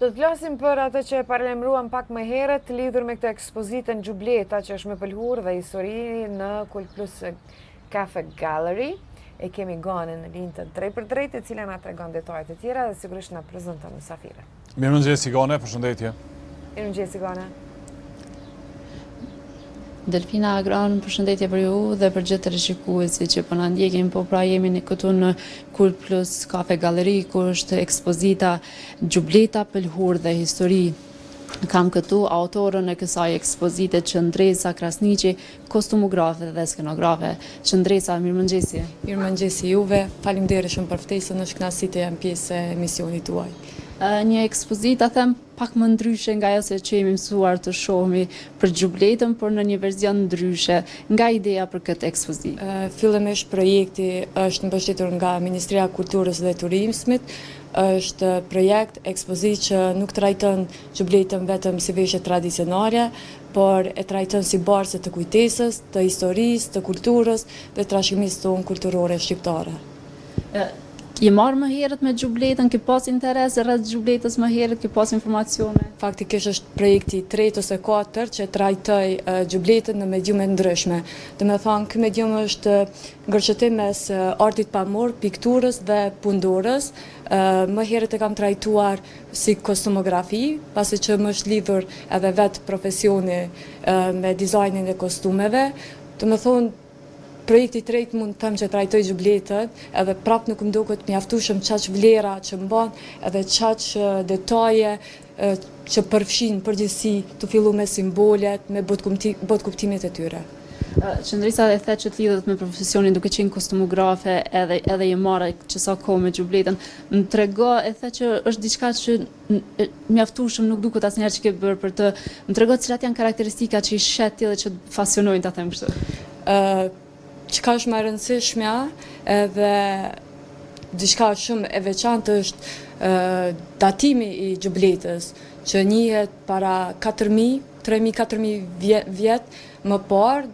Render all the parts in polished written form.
Do të flasim për atë që e paralajmëruam pak më herët lidhur me këtë ekspozitën Gjubleta që është me pëlhur dhe histori në Kul Plus Cafe Gallery. E kemi Gonën në linjë të drejt për drejt, e cila na tregon detajet e tjera dhe sigurisht na prezanton mysafirët. Mirëmëngjes Gone, përshëndetje. Mirëmëngjes Gone. Delfina Agron, përshëndetje për ju dhe për gjithë të rishikuesit që po na ndjekin, po pra jemi këtu në Kul Plus Cafe Gallery, ku është ekspozita Gjubleta, pëlhur dhe histori. Kam këtu autorën e kësaj ekspozite, Qëndresa Krasniqi, kostumografe dhe skenografe. Qëndresa, mirëmëngjesi. Mirëmëngjesi juve, faleminderit shumë për ftesën, është kënaqësi të jam pjesë e emisionit tuaj. Një ekspozita, them, pak më ndryshe nga ajo se që jemi mësuar të shohmi për Gjubletën, por në një verzion ndryshe. Nga ideja për këtë ekspozitë? Fillimisht projekti është mbështetur nga Ministria e Kulturës dhe Turizmit. Është projekt ekspozitë që nuk trajton Gjubletën vetëm si veshje tradicionale, por e trajton si barse të kujtesës, të historisë, të kulturës dhe trashëgimisë tonë kulturore shqiptare. Je marrë më herët me Gjubletën, ke pas interes rreth Gjubletës më herët, ke pas informacione? Faktikisht është projekti 3 ose 4 që trajtoj Gjubletën në mediume ndryshme. Do të thonë, ky medium është ngërçetim mes artit pamor, pikturës dhe pundorës. Më herët e kam trajtuar si kostumografi, pasi që më është lidhur edhe vetë profesioni me dizajnin e kostumeve. Do të thonë, projekti i tretë mund të them që trajtoj Gjubletën, edhe prap nuk më duket mjaftueshëm çaq vlera që mban, edhe çaq detaje që përfshin përgjithësi të fillu me simbolet, me botkuptimet e tyre. Qëndresa e the që të lidhet me profesionin duke qenë kostumografe edhe je marrë që sa kohë me Gjubletën. Më trego, e the që është diçka që mjaftueshëm nuk duket asnjëherë që ke bërë për të. Më trego cilat janë karakteristikat që i shet ti dhe që fasionojnë, ta them kështu. Çka është më e rëndësishmja edhe diçka shumë e veçantë është datimi i Gjubletës, që njihet para 3.000-4.000 vjet më parë,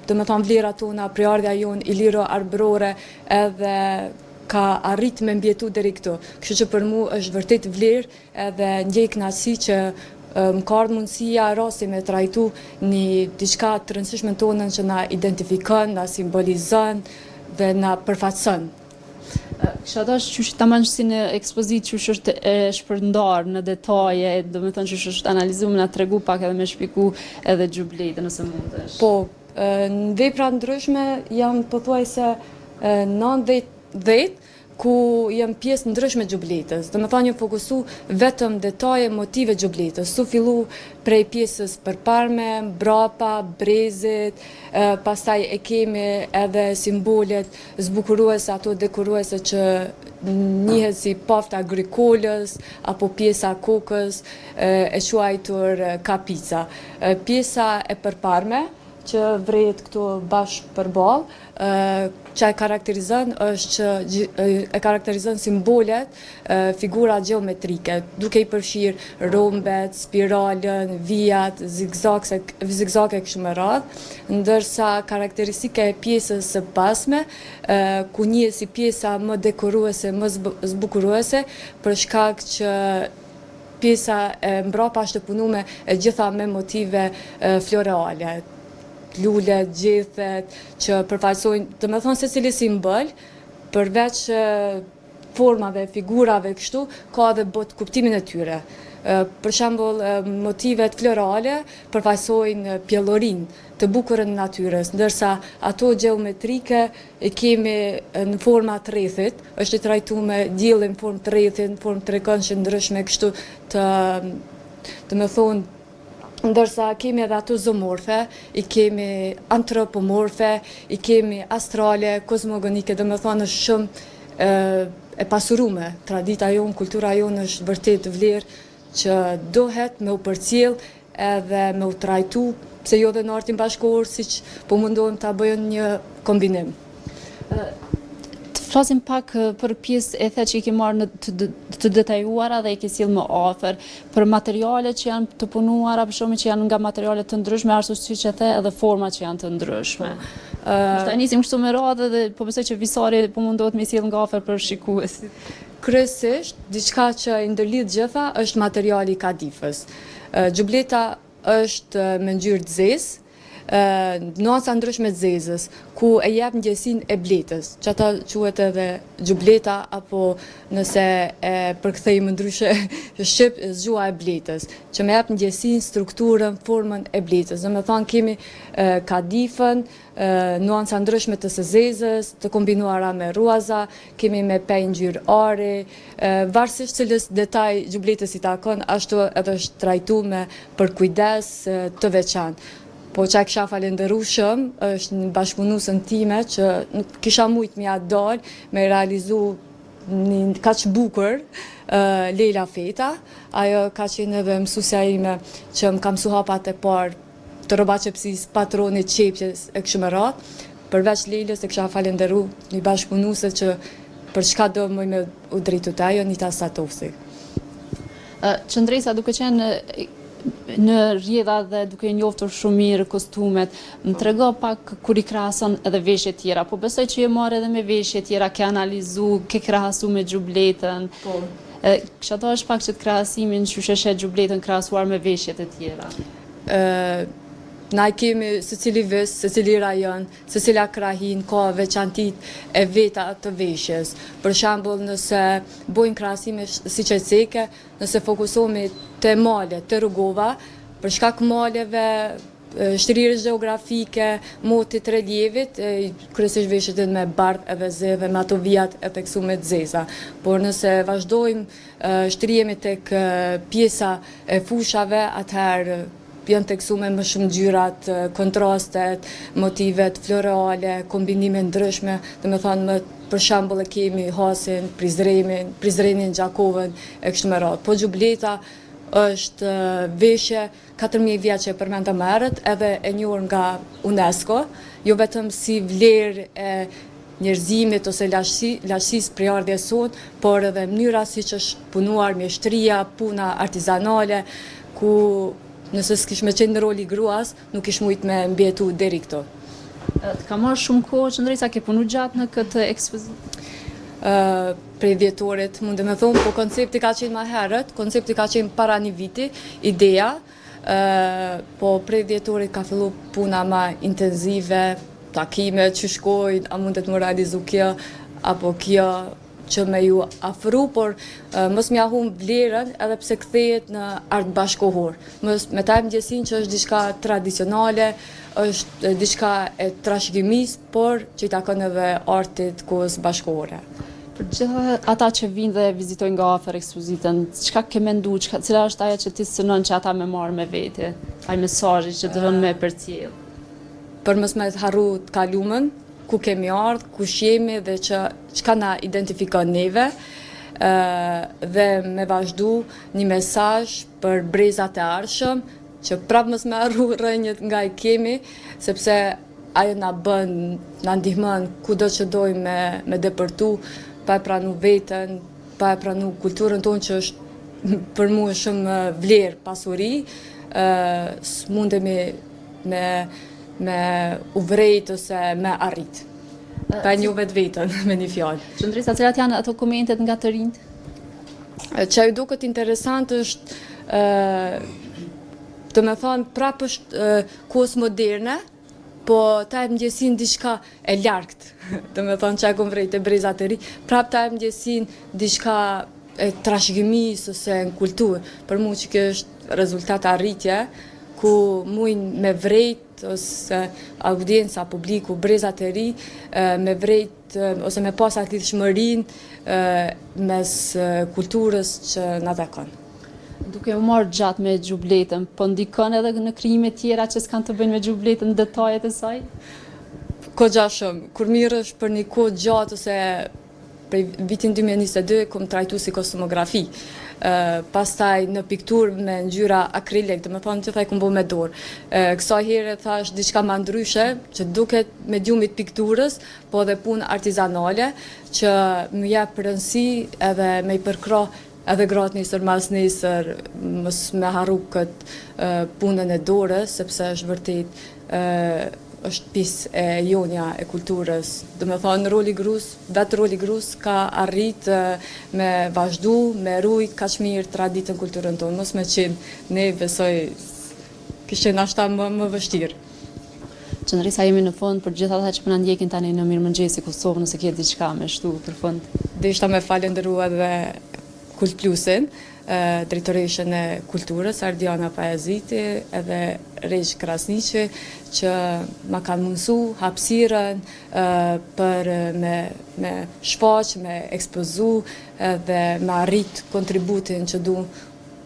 do të thonë vlerat tona, prejardhja jonë iliro-arbrore edhe ka arrit me mbjetu deri këtu. Kështu që për mua është vërtet vlerë edhe ndjej kënaqësi që më ka ardhur mundësia rasti me trajtu një diçka të rëndësishme tonën që na identifikon, na simbolizon dhe na përfaqëson. Kisha dash që tamam si në ekspozitë që është e shpërndar në detaje, do të thonë që është analizuar, na tregu pak edhe me shpiku edhe Gjubletën nëse mundesh. Po, në vepra ndryshme jam pothuajse 90-10, ku jam pjesë ndryshme Gjubletës. Do të thonë jam fokusu vetëm detaje, motive Gjubletës. Su fillu prej pjesës përparme, mbrapa, brezit, pastaj e kemi edhe simbolet zbukuruese, ato dekoruese që njihet si pafta agrikolës apo pjesa kokës e quajtur kapica. Pjesa e përparme që vrehet këtu bashkë përballë, që e karakterizon simbolet, figura geometrike, duke i përfshirë rombet, spiralën, vijat, zigzage kështu me radhë, ndërsa karakteristike e pjesës së pasme, ku njihet si pjesa më dekoruese, më zbukuruese, për shkak që pjesa e mbrapa është e punuar e gjitha me motive floreale. Lulet, gjethet, që përfaqësojnë, do të thonë secili simbol, përveç formave, figurave kështu, ka edhe kuptimin e tyre. Për shembull, motivet florale përfaqësojnë pjellorinë, të bukurën e natyrës, ndërsa ato geometrike e kemi në forma të rrethit, është i trajtuar me diellin në formë të rrethit, në formë trekëndshme ndryshme kështu do të thonë. Ndërsa kemi edhe ato zoomorfe, i kemi antropomorfe, i kemi astrale, kozmogonike, do të thonë është shumë e pasurume. Tradita jonë, kultura jonë është vërtet vlerë që dohet me u përcjell edhe me u trajtu, pse jo dhe në artin bashkëkohor, siç po mundohem ta bëjnë një kombinim. Flasim pak për pjesë e the që i ke marrë të detajuara dhe i ke sjell më afër, për materialet që janë të punuara, për shkak që janë nga materiale të ndryshme, ashtu siç e the, edhe forma që janë të ndryshme. Ta nisim kështu me radhë dhe po besoj që Visari po mundohet me sjell nga afër për shikuesit. kryesisht, diçka që i ndërlidh gjitha është materiali i kadifës. Gjubleta është me ngjyrë të zezë, nuanca ndryshme të zezës, ku e jep ndjesinë e bletës, që ata quhet edhe gjubleta, apo nëse e përkthejmë ndryshe shqip, zgjua e bletës, që më jep ndjesinë, strukturën, formën e bletës. Domethënë kemi kadifën, nuanca ndryshme të së zezës, të kombinuara me ruaza, kemi me pej ngjyrë ari, varësisht cilës detaj gjubletës i takon, ashtu edhe është trajtuar për kujdes të veçantë. Po që kisha falenderu shumë, është një bashkëpunusën time që nuk kisha mujt me ja dal, me realizu një kaq bukur Leila Feta. Ajo ka qenë edhe mësusja ime që më ka mësu hapat e parë të rrobaçepsis, patronit, qepjes e kështu me radhë. Përveç Leilës e kisha falenderu një bashkëpunuse që për çka do më me u drejtu të ajo, Nita Satosi. Qëndresa, duke qenë në rrjedha dhe duke njoftur shumë mirë kostumet, më trego pak kur i krahason edhe veshje tjera, po besoj që je marrë edhe me veshje tjera, ke analizu, ke krahasu me gjubletën. Po. Kisha thua është pak që të krahasimin që sheshe gjubletën krahasuar me veshjet e tjera. Na kemi secili vis, secili rajon, secila krahin, ka veçantit e veta të veshjes. Për shembull, nëse bojnë krahasime siç e ceke, nëse fokusohemi te malet, te rrugova, për shkak maleve, shtrirës gjeografike, motit, relievit, kryesisht veshjet me bardh edhe zeve, me ato vijat e teksume të zeza. Por nëse vazhdojmë shtrihemi tek pjesa e fushave, atëherë janë teksume më shumë ngjyrat, kontrastet, motivet florale, kombinime ndryshme, domethënë për shembull e kemi Hasin, Prizrenin, Gjakovën e kështu me radhë. Po gjubleta është veshje 4000 vjeç që përmenda më herët, edhe e njohur nga UNESCO, jo vetëm si vlerë e njerëzimit ose lashësisë prej ardhjes sonë, por edhe mënyra siç është punuar mjeshtria, puna artizanale, ku nëse s'kish me qenë në roli gruas, nuk kish mujt me mbjetu deri këto. Ka marrë shumë kohë, Qëndresa, ke punu gjatë në këtë ekspozitë? Prej vjetorit, mundem e thonë, po koncepti ka qenë ma herët, koncepti ka qenë para një viti, ideja, po prej vjetorit ka fillu puna ma intenzive, takime, që shkojnë, a mundet më realizu kjo, apo kjo, që me ju afru, por mos m'ja humb vlerën edhe pse kthehet në art bashkohor. Me ta ndjesin që është diçka tradicionale, është diçka e trashëgimisë, por që i takon edhe artit kohës bashkohore. Për gjitha ata që vinë dhe vizitojnë nga afër ekspozitën, çka ke mendu, cila është ajo që ti synon që ata me marrë me vete, ai mesazhi që dëvon me përcjell? Për mos me harru të kaluamën, ku kemi ardhë, ku jemi dhe çka na identifikon neve, dhe me vazhdu një mesazh për brezat e ardhshëm, që prapë mos me harru rrënjët nga i kemi, sepse ajo na ndihmon kudo që dojmë me depërtu, pa e pranu veten, pa e pranu kulturën tonë që është për mua shumë vlerë, pasuri, s'mundemi me uvrejt ose me arrit. Pa një vetë vetën, me një fjallë. Qëndresa, cilat janë ato komentet nga të rinjt? Që ju duket interesant është, të me thonë, prapë është kohës moderne, po ta e mëgjesin diçka e largt, të me thonë që e kom vrejt e brezat e ri, prapë ta e mëgjesin diçka e trashëgimis ose në kulturë, për mu që kjo është rezultat arritje, ku mujnë me vrejt ose audienca, publiku, brezat e ri, me vrejt ose me pas atë lidhshmërinë mes kulturës që na takon. Duke u marrë gjatë me gjubletën, po ndikon edhe në krijime tjera që s'kan të bëjnë me gjubletën, detajet e saj? Kogja shumë. Kur mirësh për një kohë gjatë ose prej vitin 2022 kom trajtu si kostumografi. Pastaj në piktur me ngjyra akrilik, dhe me thonë që thaj kom bo me dorë. Kësaj herë thash diçka ma ndryshe, që duket mediumit pikturës, po dhe punë artizanale, që më jep rëndësi edhe me i përkra edhe gratë nesër mas nesër, mos me harru këtë punën e dorës, sepse është vërtet është pjesë e jonja e kulturës. Do me thonë vetë roli grus ka arrit me vazhdu, me rujt kaq mirë traditën kulturën tonë, mos me qenë ne besoj kishte nashta më vështirë. Qëndrisa, jemi në fund për gjithë ata që po na ndjekin tani në Mirëmëngjesi Kosovë, nëse ke diçka me shtu për fund. Deshta me falendëru edhe Kult Plusin, drejtoreshën e kulturës, Ardiana Pajaziti, edhe Rejsh Krasniqi, që ma kanë mundësu hapësirën për me shfaq, me ekspozu dhe me arrit kontributin që du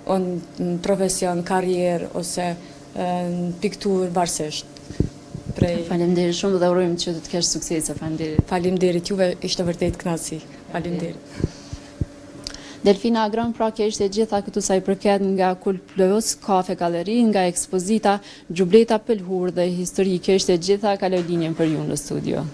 në profesion, karrierë ose në pikturë varsisht. Faleminderit shumë dhe urojmë që të kesh suksese. Faleminderit juve, ishte vërtet kënaqësi. Faleminderit. Delfina Agron, pra kjo ishte gjitha këtu sa i përket nga Kult Plus, Kafe Galleri, nga ekspozita Xhubleta Pelhur dhe histori. Kjo ishte gjitha, kaloj linjen për ju në studio.